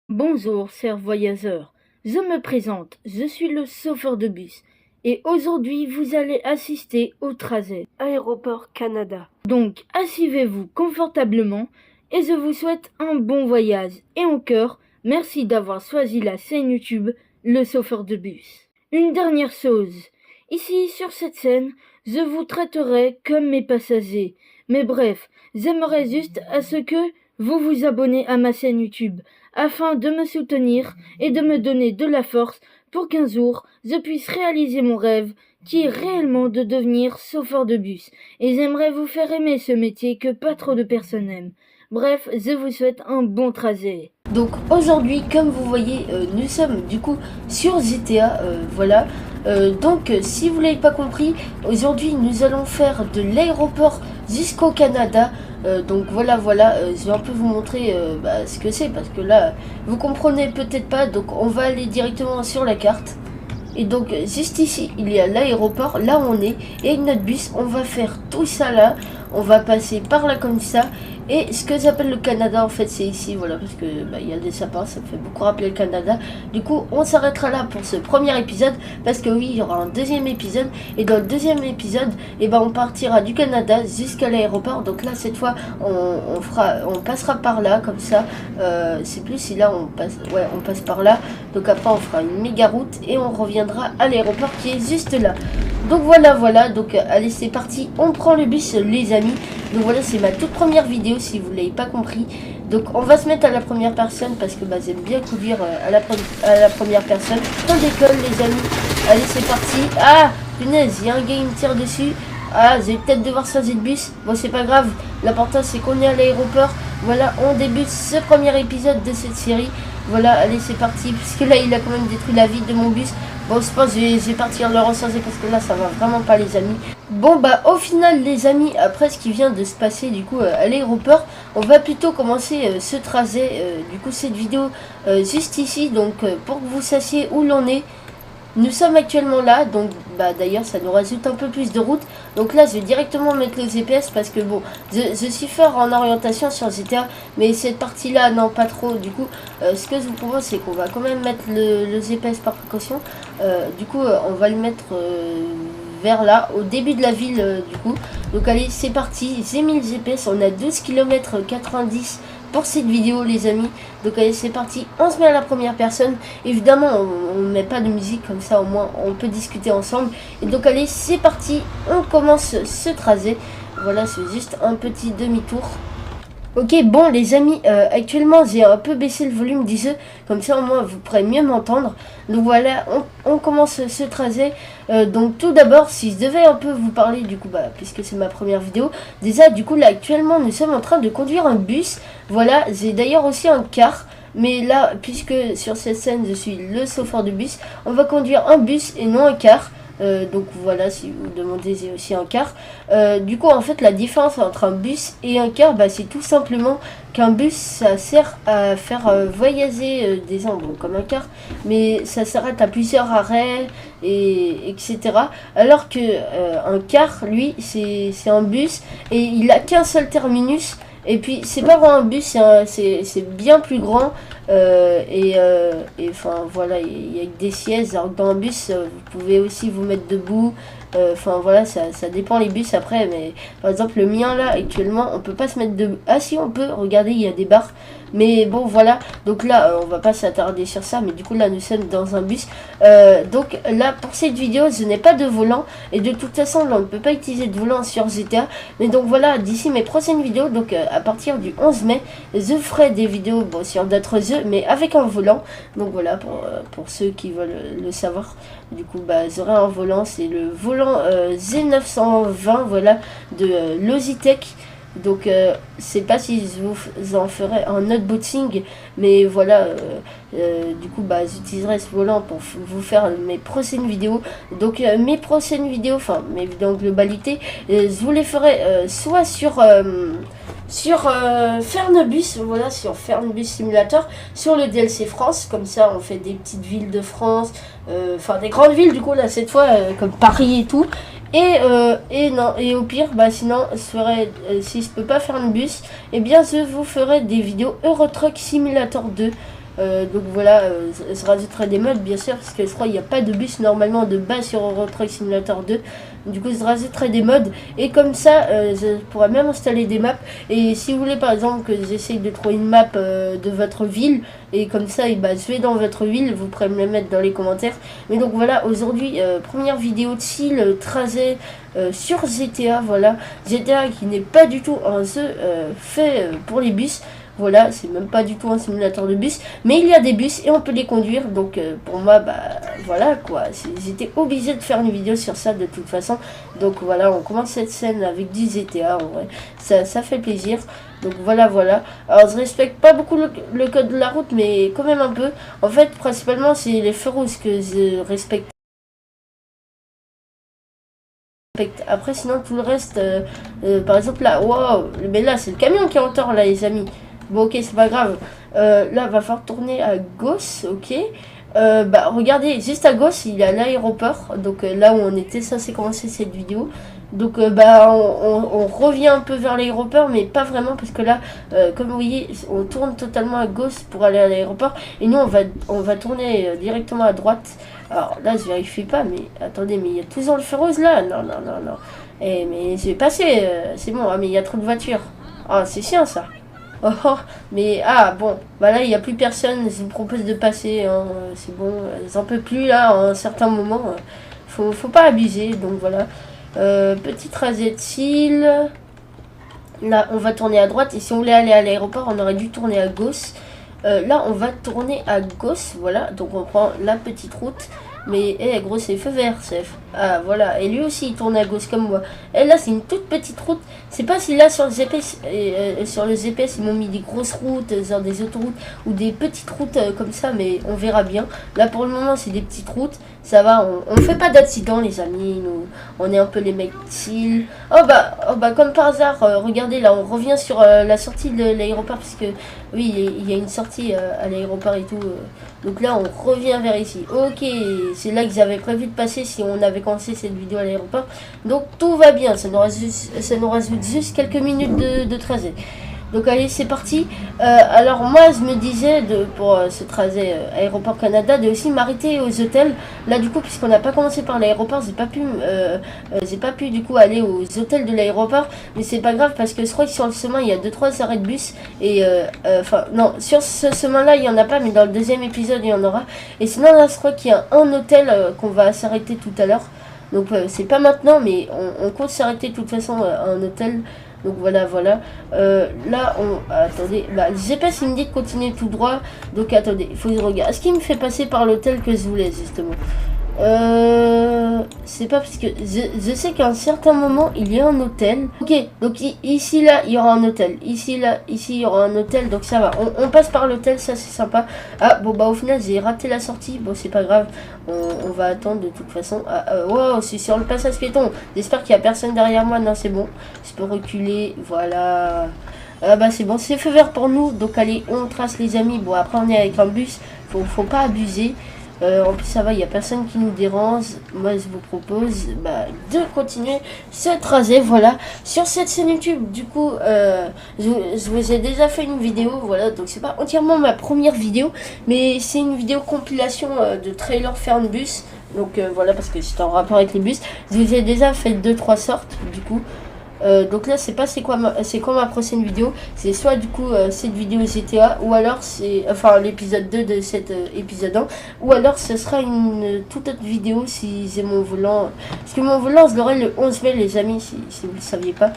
Bonjour, chers voyageurs. Je me présente, je suis le chauffeur de bus. Et aujourd'hui, vous allez assister au trajet Aéroport Canada. Donc, asseyez-vous confortablement et je vous souhaite un bon voyage. Et en cœur, merci d'avoir choisi la chaîne YouTube Le Chauffeur de Bus. Une dernière chose. Ici, sur cette scène, je vous traiterai comme mes passagers. Mais bref, j'aimerais juste à ce que vous vous abonnez à ma chaîne YouTube afin de me soutenir et de me donner de la force pour qu'un jour je puisse réaliser mon rêve qui est réellement de devenir chauffeur de bus. Et j'aimerais vous faire aimer ce métier que pas trop de personnes aiment. Bref, je vous souhaite un bon trajet. Donc aujourd'hui, comme vous voyez, nous sommes du coup sur GTA, voilà. Donc si vous l'avez pas compris, aujourd'hui nous allons faire de l'aéroport jusqu'au Canada. Donc voilà, je vais un peu vous montrer ce que c'est, parce que là, vous comprenez peut-être pas. Donc on va aller directement sur la carte. Et donc juste ici, il y a l'aéroport, là où on est, et notre bus, on va faire tout ça là. On va passer par là comme ça. Et ce que j'appelle le Canada, en fait, c'est ici, voilà, parce que il y a des sapins, ça me fait beaucoup rappeler le Canada. Du coup, on s'arrêtera là pour ce premier épisode, parce que oui, il y aura un deuxième épisode. Et dans le deuxième épisode, on partira du Canada jusqu'à l'aéroport. Donc là, cette fois, on passera par là, comme ça. C'est plus si là, on passe par là. Donc après, on fera une méga route et on reviendra à l'aéroport qui est juste là. Donc voilà, donc allez, c'est parti, on prend le bus, les amis. Donc voilà, c'est ma toute première vidéo si vous ne l'avez pas compris. Donc on va se mettre à la première personne parce que j'aime bien conduire à la première personne. On décolle, les amis. Allez, c'est parti. Ah, punaise, il y a un gars qui me tire dessus. Ah, je vais peut-être devoir changer de bus. Bon, c'est pas grave, l'important c'est qu'on est à l'aéroport. Voilà, on débute ce premier épisode de cette série. Voilà, allez, c'est parti, puisque là il a quand même détruit la vie de mon bus. Bon, je pense que je vais partir le recharger parce que là ça va vraiment pas, les amis. Bon, au final, les amis, après ce qui vient de se passer du coup à l'aéroport, on va plutôt commencer ce trajet, du coup cette vidéo juste ici. Donc pour que vous sachiez où l'on est, nous sommes actuellement là. Donc d'ailleurs ça nous rajoute un peu plus de route. Donc là je vais directement mettre le GPS parce que bon, je suis fort en orientation sur GTA, mais cette partie là non, pas trop. Du coup ce que je vous propose, c'est qu'on va quand même mettre le GPS par précaution. Du coup on va le mettre vers là, au début de la ville du coup. Donc allez, c'est parti, j'ai mis le GPS, on a 12 km 90 pour cette vidéo, les amis. Donc allez, c'est parti, on se met à la première personne. Évidemment on ne met pas de musique, comme ça au moins on peut discuter ensemble. Et donc allez, c'est parti, on commence ce trajet. Voilà, c'est juste un petit demi-tour. Ok, bon les amis, actuellement j'ai un peu baissé le volume du jeu, comme ça au moins vous pourrez mieux m'entendre. Donc voilà, on commence ce trajet. Donc tout d'abord, si je devais un peu vous parler du coup, puisque c'est ma première vidéo, déjà du coup là actuellement nous sommes en train de conduire un bus. Voilà, j'ai d'ailleurs aussi un car. Mais là, puisque sur cette scène je suis le chauffeur de bus, on va conduire un bus et non un car. Donc voilà, si vous demandez, j'ai aussi un car. Du coup en fait la différence entre un bus et un car, c'est tout simplement qu'un bus ça sert à faire voyager des gens, bon, comme un car, mais ça s'arrête à plusieurs arrêts et etc. Alors que un car, lui, c'est un bus et il a qu'un seul terminus. Et puis c'est pas vraiment un bus, c'est bien plus grand. Et enfin voilà, il y a des sièges. Alors que dans un bus, vous pouvez aussi vous mettre debout. Enfin voilà, ça dépend les bus après. Mais par exemple, le mien là, actuellement, on peut pas se mettre debout. Ah si, on peut, regardez, il y a des barres. Mais bon voilà, donc là on va pas s'attarder sur ça, mais du coup là nous sommes dans un bus. Donc là pour cette vidéo je n'ai pas de volant, et de toute façon là on ne peut pas utiliser de volant sur GTA. Mais donc voilà, d'ici mes prochaines vidéos, donc à partir du 11 mai, je ferai des vidéos sur d'autres jeux mais avec un volant. Donc voilà, pour ceux qui veulent le savoir, du coup j'aurai un volant, c'est le volant Z920, voilà, de Logitech. Donc c'est pas si je vous en ferai un unboxing, mais voilà, du coup j'utiliserai ce volant pour vous faire mes prochaines vidéos. Donc mes prochaines vidéos, enfin mes vidéos en globalité, je vous les ferai soit sur Fernbus, voilà, sur Fernbus Simulator, sur le DLC France. Comme ça on fait des petites villes de France, enfin des grandes villes du coup là cette fois, comme Paris et tout. Et au pire, sinon, si je peux pas faire un bus, eh bien je vous ferai des vidéos Euro Truck Simulator 2. Donc voilà, se rajoutera des modes bien sûr, parce que je crois qu'il n'y a pas de bus normalement de base sur Euro Truck Simulator 2. Du coup, se rajouterait des modes, et comme ça, je pourrais même installer des maps. Et si vous voulez par exemple que j'essaye de trouver une map de votre ville, et comme ça, bah, je vais dans votre ville, vous pourrez me le mettre dans les commentaires. Mais donc voilà, aujourd'hui, première vidéo de style tracé sur GTA, voilà. GTA qui n'est pas du tout un jeu fait pour les bus. Voilà, c'est même pas du tout un simulateur de bus, mais il y a des bus et on peut les conduire. Donc pour moi, bah voilà quoi, j'étais obligé de faire une vidéo sur ça de toute façon. Donc voilà, on commence cette scène avec du GTA, en vrai, ça fait plaisir. Donc voilà. Alors je respecte pas beaucoup le code de la route, mais quand même un peu. En fait, principalement, c'est les feux rouges que je respecte. Après, sinon, tout le reste, par exemple, là, wow, mais là, c'est le camion qui est en tort, là, les amis. Bon, ok, c'est pas grave. Là, va falloir tourner à gauche, ok. Bah, regardez, juste à gauche, il y a l'aéroport. Donc, là où on était censé commencer cette vidéo. Donc, bah, on revient un peu vers l'aéroport, mais pas vraiment, parce que là, comme vous voyez, on tourne totalement à gauche pour aller à l'aéroport. Et nous, on va tourner directement à droite. Alors là, je vérifie pas, mais attendez, mais il y a toujours le feu rose là. Non. Eh, mais je vais passer, c'est bon, mais il y a trop de voitures. Ah, c'est chiant ça. Oh, mais ah bon, bah là il n'y a plus personne, je vous propose de passer, hein, c'est bon, j'en peux plus là, à un certain moment, faut pas abuser, donc voilà. Petit tracé de cils, là on va tourner à droite, et si on voulait aller à l'aéroport, on aurait dû tourner à gauche. Là on va tourner à gauche, voilà, donc on prend la petite route. Mais gros, c'est feu vert, Sef. Ah voilà, et lui aussi il tourne à gauche comme moi. Et là c'est une toute petite route. C'est pas si là sur le GPS, sur le GPS ils m'ont mis des grosses routes, genre des autoroutes ou des petites routes comme ça, mais on verra bien. Là pour le moment c'est des petites routes, ça va, on fait pas d'accident les amis, nous on est un peu les mecs chill. Oh bah comme par hasard, regardez là on revient sur la sortie de l'aéroport, parce que oui il y a une sortie à l'aéroport et tout. Donc là on revient vers ici. Ok, c'est là que j'avais prévu de passer si on avait commencé cette vidéo à l'aéroport. Donc tout va bien, ça nous rajoute juste quelques minutes de trajet. Donc allez, c'est parti. Alors moi je me disais pour ce trajet Aéroport Canada de aussi m'arrêter aux hôtels. Là du coup, puisqu'on n'a pas commencé par l'aéroport, j'ai pas pu du coup aller aux hôtels de l'aéroport. Mais c'est pas grave, parce que je crois que sur le chemin il y a 2-3 arrêts de bus. Et enfin non, sur ce chemin là il y en a pas, mais dans le deuxième épisode il y en aura. Et sinon là je crois qu'il y a un hôtel qu'on va s'arrêter tout à l'heure. Donc c'est pas maintenant, mais on compte s'arrêter de toute façon à un hôtel. Donc voilà. Là attendez, bah le GPS il me dit de continuer tout droit. Donc attendez, il faut que je regarde. Est-ce qu'il me fait passer par l'hôtel que je voulais justement? C'est pas parce que je sais qu'à un certain moment il y a un hôtel. Ok, donc ici là il y aura un hôtel. Ici il y aura un hôtel, donc ça va. On passe par l'hôtel, ça c'est sympa. Ah bon bah au final j'ai raté la sortie. Bon c'est pas grave, on va attendre de toute façon. Wow, c'est sur le passage piéton. J'espère qu'il y a personne derrière moi. Non c'est bon, je peux reculer, voilà. Ah bah c'est bon, c'est feu vert pour nous. Donc allez, on trace les amis. Bon après on est avec un bus, faut pas abuser. En plus ça va, il n'y a personne qui nous dérange. Moi je vous propose de continuer ce trajet, voilà, sur cette chaîne YouTube. Du coup je vous ai déjà fait une vidéo, voilà, donc c'est pas entièrement ma première vidéo, mais c'est une vidéo compilation de trailer Fernbus. Donc voilà, parce que c'est en rapport avec les bus. Je vous ai déjà fait 2-3 sortes du coup. Donc là c'est quoi ma prochaine vidéo, c'est soit du coup cette vidéo GTA, ou alors c'est enfin l'épisode 2 de cet épisode 1, ou alors ce sera une toute autre vidéo si j'ai mon volant, parce que mon volant je l'aurai le 11 mai les amis, si vous ne le saviez pas.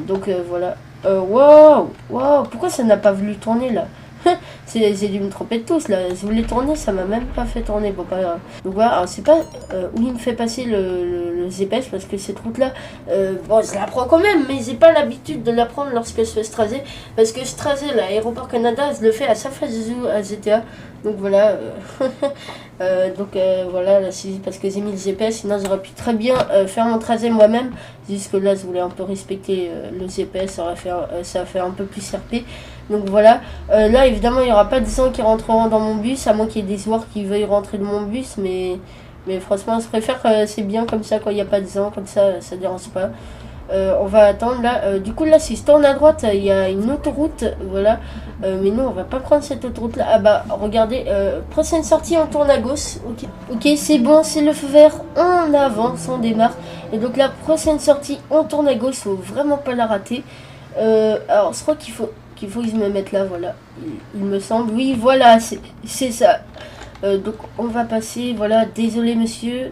Donc voilà. Wow, pourquoi ça n'a pas voulu tourner là? J'ai dû me tromper de tous là, je voulais tourner, ça m'a même pas fait tourner, bon pas grave. Donc voilà, alors c'est pas où il me fait passer le GPS, parce que cette route là, bon je la prends quand même, mais j'ai pas l'habitude de la prendre lorsque je fais ce trajet, parce que ce trajet là, Aéroport Canada, je le fais à San Francisco à GTA. Donc voilà, voilà, là c'est parce que j'ai mis le GPS, sinon j'aurais pu très bien faire mon trajet moi-même. Jusque là je voulais un peu respecter le GPS, ça va faire un peu plus RP. Donc voilà, là évidemment il n'y aura pas de gens qui rentreront dans mon bus, à moins qu'il y ait des joueurs qui veuillent rentrer dans mon bus, mais franchement je préfère, c'est bien comme ça quand il n'y a pas de gens, comme ça dérange pas. On va attendre là. Du coup, là, si je tourne à droite, il y a une autoroute. Voilà. Mais nous, on va pas prendre cette autoroute là. Ah bah, regardez. Prochaine sortie, on tourne à gauche. Ok, ok, c'est bon, c'est le feu vert. On avance, on démarre. Et donc, la prochaine sortie, on tourne à gauche. Faut vraiment pas la rater. Alors, je crois qu'il faut que je me mette là. Voilà. Il me semble. Oui, voilà, c'est ça. Donc, on va passer. Voilà. Désolé, monsieur.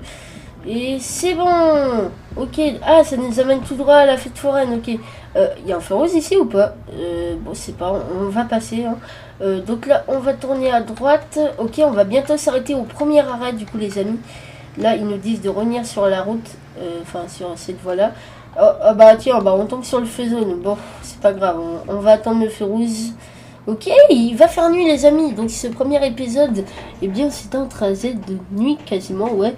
Et c'est bon. Ok. Ah, ça nous amène tout droit à la fête foraine. Ok. Il y a un feu rose ici ou pas? Bon, c'est pas. On va passer. Hein. Donc là, on va tourner à droite. Ok, on va bientôt s'arrêter au premier arrêt, du coup, les amis. Là, ils nous disent de revenir sur la route. Enfin, sur cette voie-là. Oh, bah, tiens, bah, on tombe sur le feu jaune. Bon, c'est pas grave. On va attendre le feu rouge. Ok, il va faire nuit, les amis. Donc, ce premier épisode, eh bien, c'est un trajet de nuit quasiment, ouais.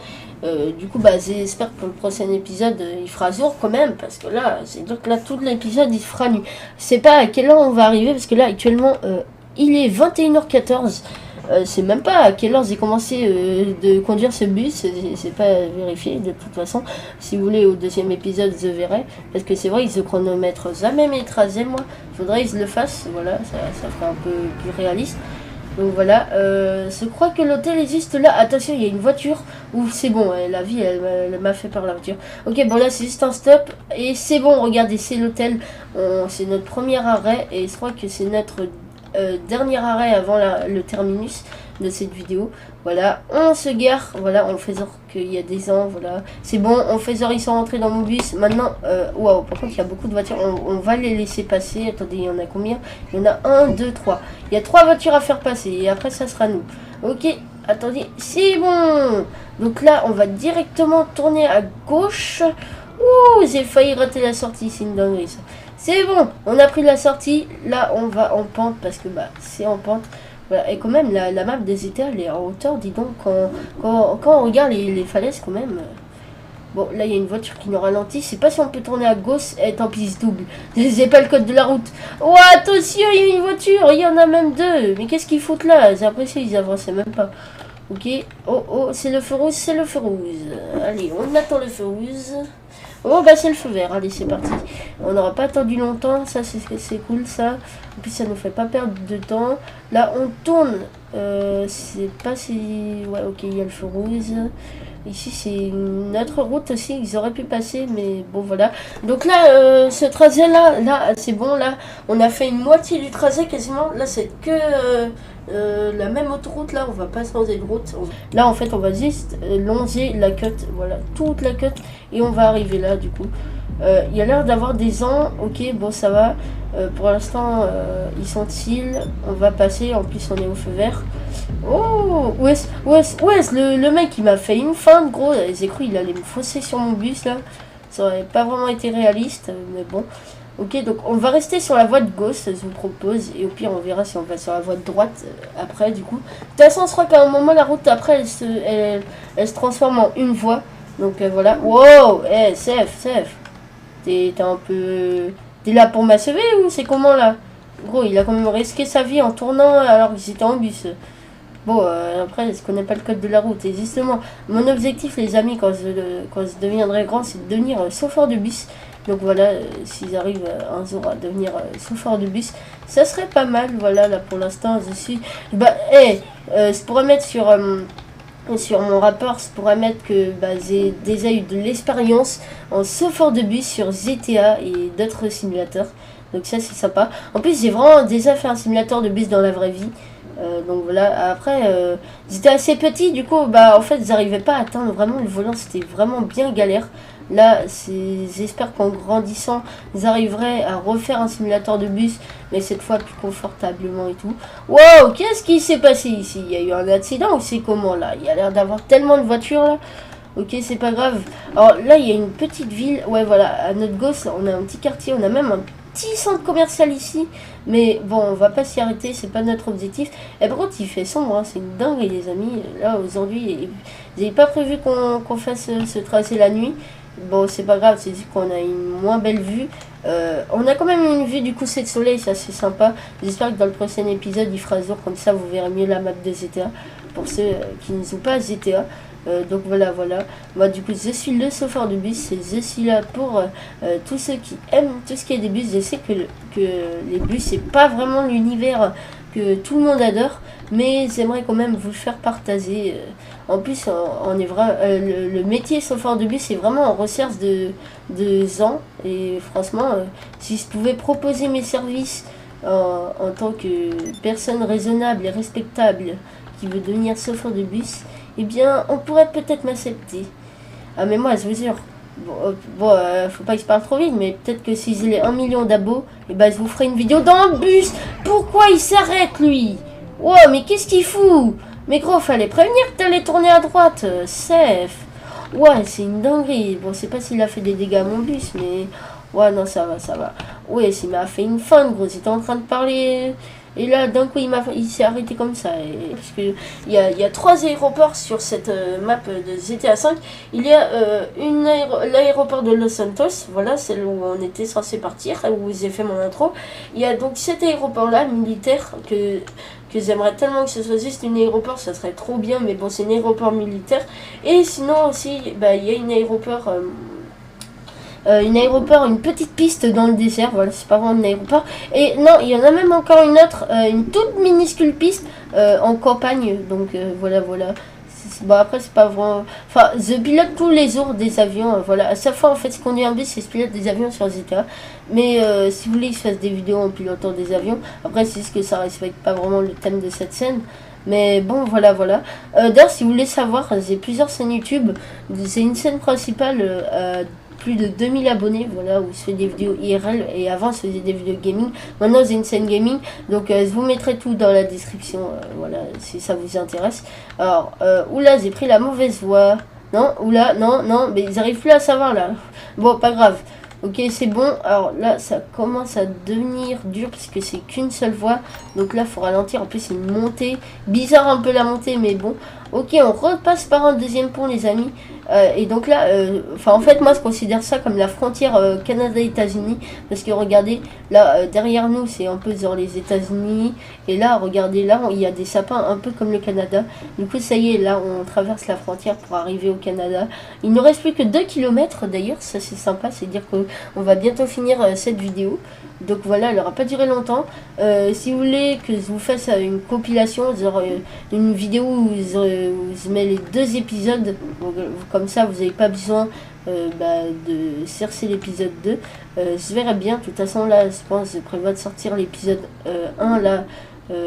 Du coup, bah, j'espère que pour le prochain épisode, il fera jour quand même. Parce que là, c'est donc là, tout l'épisode, il fera nuit. Je sais pas à quelle heure on va arriver. Parce que là, actuellement, il est 21h14. C'est même pas à quelle heure j'ai commencé de conduire ce bus. C'est pas vérifié de toute façon. Si vous voulez, au deuxième épisode, je verrai. Parce que c'est vrai que je chronomètre jamais mes trajets, moi. Faudrait que je le fasse. Voilà, ça ferait un peu plus réaliste. Donc voilà, je crois que l'hôtel existe là. Attention, il y a une voiture. Ouf, c'est bon, la vie, elle m'a fait peur, la voiture. Ok, bon là, c'est juste un stop. Et c'est bon, regardez, c'est l'hôtel. C'est notre premier arrêt. Et je crois que c'est notre dernier arrêt avant le terminus de cette vidéo. Voilà, on se gare. Voilà, on fait genre qu'il y a des ans. Voilà, c'est bon, on fait genre ils sont rentrés dans mon bus. Maintenant, waouh, par contre, il y a beaucoup de voitures. On va les laisser passer. Attendez, il y en a combien? Il y en a 1, 2, 3. Il y a 3 voitures à faire passer. Et après, ça sera nous. Ok, attendez, c'est bon. Donc là, on va directement tourner à gauche. Ouh, j'ai failli rater la sortie. C'est une dinguerie, ça. C'est bon, on a pris la sortie. Là, on va en pente parce que bah c'est en pente. Voilà. Et quand même, la map des états, elle est en hauteur. Dis donc, quand on regarde les falaises, quand même. Bon, là, il y a une voiture qui nous ralentit. Je sais pas si on peut tourner à gauche. Et tant pis, se double. J'ai pas le code de la route. Oh, attention, il y a une voiture. Il y en a même 2. Mais qu'est-ce qu'ils foutent là? J'ai apprécié, ils avançaient même pas. Ok. Oh, oh, c'est le feu rouge, c'est le feu rouge. Allez, on attend le feu rouge. Oh bah c'est le feu vert, allez c'est parti. On n'aura pas attendu longtemps, ça c'est cool ça. En plus ça nous fait pas perdre de temps. Là on tourne, c'est pas si... Ouais ok, il y a le feu rouge. Ici c'est une autre route aussi qu'ils auraient pu passer, mais bon voilà. Donc là, ce trajet là c'est bon, là on a fait une moitié du trajet quasiment. Là c'est que... la même autoroute là, on va pas changer de route. Là en fait on va juste longer la cut, voilà, toute la cut et on va arriver là du coup. Il y a l'air d'avoir des ans, ok, bon ça va. Pour l'instant ils sont chill, on va passer, en plus on est au feu vert. Oh, ouais, le mec il m'a fait une feinte gros, j'ai cru il allait me fausser sur mon bus là. Ça aurait pas vraiment été réaliste, mais bon. Ok, donc on va rester sur la voie de gauche, je vous propose, et au pire on verra si on va sur la voie de droite après du coup. De toute façon, je crois qu'à un moment la route après elle se transforme en une voie. Donc voilà. Wow, Sef, t'es un peu... T'es là pour m'achever ou c'est comment là? Gros, il a quand même risqué sa vie en tournant alors qu'il était en bus. Bon, après, je connais pas le code de la route. Et justement, mon objectif, les amis, quand je deviendrai grand, c'est de devenir chauffeur de bus. Donc voilà, s'ils arrivent un jour à devenir chauffeur de bus, ça serait pas mal. Voilà, là pour l'instant, je suis... Bah, je pourrais mettre sur mon rapport, je pourrais mettre que bah, j'ai déjà eu de l'expérience en chauffeur de bus sur GTA et d'autres simulateurs. Donc ça, c'est sympa. En plus, j'ai vraiment déjà fait un simulateur de bus dans la vraie vie. Donc voilà, après j'étais assez petit, du coup bah en fait j'arrivais pas à atteindre vraiment le volant, c'était vraiment bien galère. Là j'espère qu'en grandissant j'arriverai à refaire un simulateur de bus, mais cette fois plus confortablement et tout. Wow, qu'est-ce qui s'est passé ici? Il y a eu un accident ou c'est comment là? Il y a l'air d'avoir tellement de voitures là. Ok, c'est pas grave. Alors là il y a une petite ville, ouais voilà, à notre gauche là, on a un petit quartier, on a même un petit centre commercial ici, mais bon on va pas s'y arrêter, c'est pas notre objectif. Et par contre il fait sombre, hein, c'est une dingue les amis. Là aujourd'hui j'avais pas prévu qu'on fasse ce trajet la nuit. Bon c'est pas grave, c'est juste qu'on a une moins belle vue. On a quand même une vue du coucher de soleil, ça c'est sympa. J'espère que dans le prochain épisode il fera jour, comme ça vous verrez mieux la map de GTA pour ceux qui ne jouent pas à GTA. Donc voilà. Moi du coup je suis le chauffeur de bus, et je suis là pour tous ceux qui aiment tout ce qui est des bus. Je sais que les bus c'est pas vraiment l'univers que tout le monde adore, mais j'aimerais quand même vous le faire partager. En plus on est le métier chauffeur de bus est vraiment en recherche de gens, et franchement si je pouvais proposer mes services en tant que personne raisonnable et respectable qui veut devenir chauffeur de bus, eh bien, on pourrait peut-être m'accepter. Ah, mais moi, je vous jure, faut pas que je parle trop vite, mais peut-être que si j'ai les 1 million d'abos, eh ben, je vous ferai une vidéo dans le bus. Pourquoi il s'arrête, lui? Oh, mais qu'est-ce qu'il fout? Mais gros, fallait prévenir que t'allais tourner à droite, safe. Ouais, c'est une dinguerie. Bon, je sais pas s'il a fait des dégâts à mon bus, mais... Ouais, non, ça va. Ouais, il m'a fait une fan, gros. J'étais en train de parler... Et là, d'un coup, il s'est arrêté comme ça. Parce que il y a 3 aéroports sur cette map de GTA V. Il y a l'aéroport de Los Santos. Voilà, c'est où on était censé partir, où j'ai fait mon intro. Il y a donc cet aéroport-là, militaire, que j'aimerais tellement que ce soit juste un aéroport. Ça serait trop bien, mais bon, c'est un aéroport militaire. Et sinon aussi, bah, il y a un aéroport... une petite piste dans le désert, voilà, c'est pas vraiment un aéroport. Et non, il y en a même encore une autre, une toute minuscule piste en campagne, donc voilà. Bon, après, c'est pas vraiment... Enfin, je pilote tous les jours des avions, voilà. À chaque fois, en fait, ce qu'on dit en bus, c'est je pilote des avions sur GTA. Mais si vous voulez que je fasse des vidéos en pilotant des avions, après, c'est juste que ça respecte pas vraiment le thème de cette scène. Mais bon, voilà. D'ailleurs, si vous voulez savoir, j'ai plusieurs chaînes YouTube. C'est une chaîne principale... plus de 2000 abonnés, voilà, où je fais des vidéos IRL, et avant je faisais des vidéos gaming. Maintenant j'ai une scène gaming, donc je vous mettrai tout dans la description, voilà, si ça vous intéresse. Alors, oula, j'ai pris la mauvaise voie. Non, oula, non, mais ils n'arrivent plus à savoir là. Bon, pas grave. Ok, c'est bon. Alors là, ça commence à devenir dur parce que c'est qu'une seule voie. Donc là, il faut ralentir. En plus, c'est une montée. Bizarre un peu la montée, mais bon. Ok, on repasse par un deuxième pont, les amis. Et donc là, en fait, moi, je considère ça comme la frontière Canada-États-Unis. Parce que regardez, là, derrière nous, c'est un peu genre les États-Unis. Et là, regardez, là, il y a des sapins un peu comme le Canada. Du coup, ça y est, là, on traverse la frontière pour arriver au Canada. Il ne reste plus que 2 km d'ailleurs. Ça, c'est sympa. C'est dire qu'on va bientôt finir cette vidéo. Donc voilà, elle n'aura pas duré longtemps. Si vous voulez que je vous fasse une compilation, genre une vidéo où je mets les 2 épisodes, donc, comme ça vous n'avez pas besoin de chercher l'épisode 2. Je verrai bien, de toute façon là je prévois de sortir l'épisode 1 là,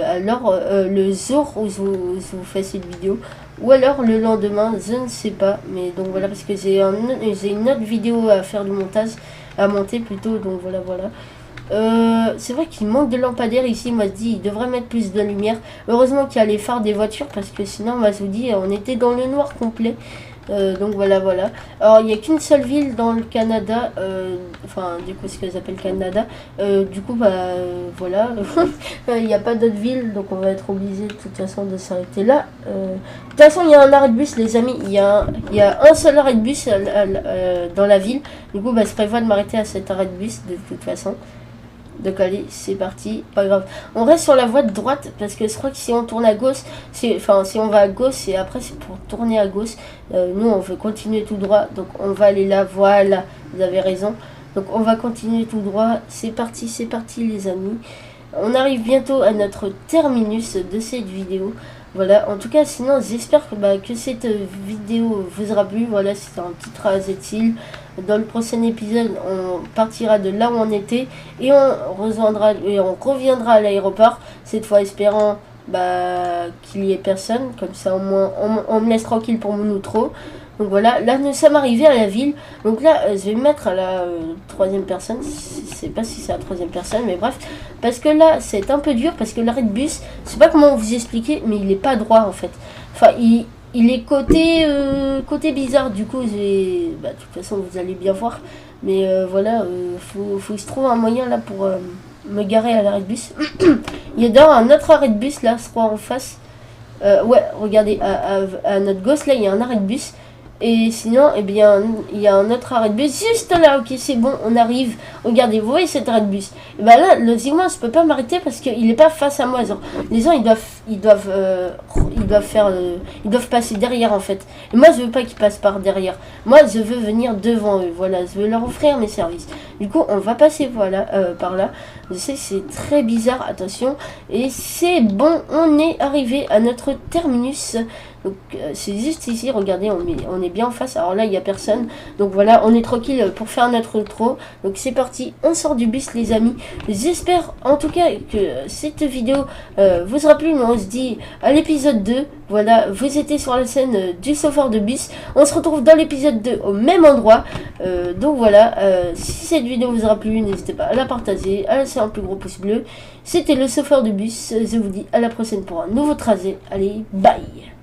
alors le jour où je vous fais cette vidéo, ou alors le lendemain, je ne sais pas. Mais donc voilà, parce que j'ai une autre vidéo à faire du montage, à monter plutôt, donc voilà. C'est vrai qu'il manque de lampadaires ici. Moi je dis il devrait mettre plus de lumière. Heureusement qu'il y a les phares des voitures, parce que sinon moi je vous dis on était dans le noir complet. Donc voilà. Alors il n'y a qu'une seule ville dans le Canada, enfin du coup ce que j'appelle Canada. Du coup voilà, il n'y a pas d'autres villes, donc on va être obligé de toute façon de s'arrêter là. De toute façon il y a un arrêt de bus, les amis. Il y a un seul arrêt de bus dans la ville. Du coup je prévois de m'arrêter à cet arrêt de bus de toute façon. Donc allez, c'est parti, pas grave. On reste sur la voie de droite, parce que je crois que si on tourne à gauche, si on va à gauche, et après c'est pour tourner à gauche. Nous on veut continuer tout droit, donc on va aller là, voilà, vous avez raison. Donc on va continuer tout droit, c'est parti les amis. On arrive bientôt à notre terminus de cette vidéo. Voilà, en tout cas, sinon, j'espère que cette vidéo vous aura plu. Voilà, c'était un petit trajet de style. Dans le prochain épisode, on partira de là où on était et on reviendra à l'aéroport. Cette fois, espérant qu'il n'y ait personne. Comme ça, au moins, on me laisse tranquille pour mon outro. Donc voilà, là nous sommes arrivés à la ville. Donc là, je vais me mettre à la 3e personne. Je sais pas si c'est la 3e personne, mais bref. Parce que là, c'est un peu dur, parce que l'arrêt de bus, je sais pas comment vous expliquer, mais il est pas droit en fait. Enfin, il est côté bizarre. Du coup, de toute façon, vous allez bien voir. Mais voilà, faut que je trouve un moyen là pour me garer à l'arrêt de bus. Il y a d'ailleurs un autre arrêt de bus là, je crois en face. Ouais, regardez, à notre gauche là, il y a un arrêt de bus. Et sinon, eh bien, il y a un autre arrêt de bus juste là. Ok, c'est bon, on arrive. Regardez, vous voyez cet arrêt de bus. Et ben là, logiquement, je peux pas m'arrêter parce qu'il n'est pas face à moi. Genre, les gens, ils doivent passer derrière en fait. Et moi, je veux pas qu'ils passent par derrière. Moi, je veux venir devant eux. Voilà, je veux leur offrir mes services. Du coup, on va passer voilà par là. Je sais que c'est très bizarre, attention. Et c'est bon, on est arrivé à notre terminus. Donc c'est juste ici, regardez, on est bien en face. Alors là, il n'y a personne. Donc voilà, on est tranquille pour faire notre intro. Donc c'est parti, on sort du bus les amis. J'espère en tout cas que cette vidéo vous aura plu. Mais on se dit à l'épisode 2. Voilà, vous étiez sur la scène du chauffeur de bus. On se retrouve dans l'épisode 2 au même endroit. Donc voilà, si cette vidéo vous aura plu, n'hésitez pas à la partager, à laisser un plus gros pouce bleu. C'était le chauffeur de bus. Je vous dis à la prochaine pour un nouveau tracé. Allez, bye!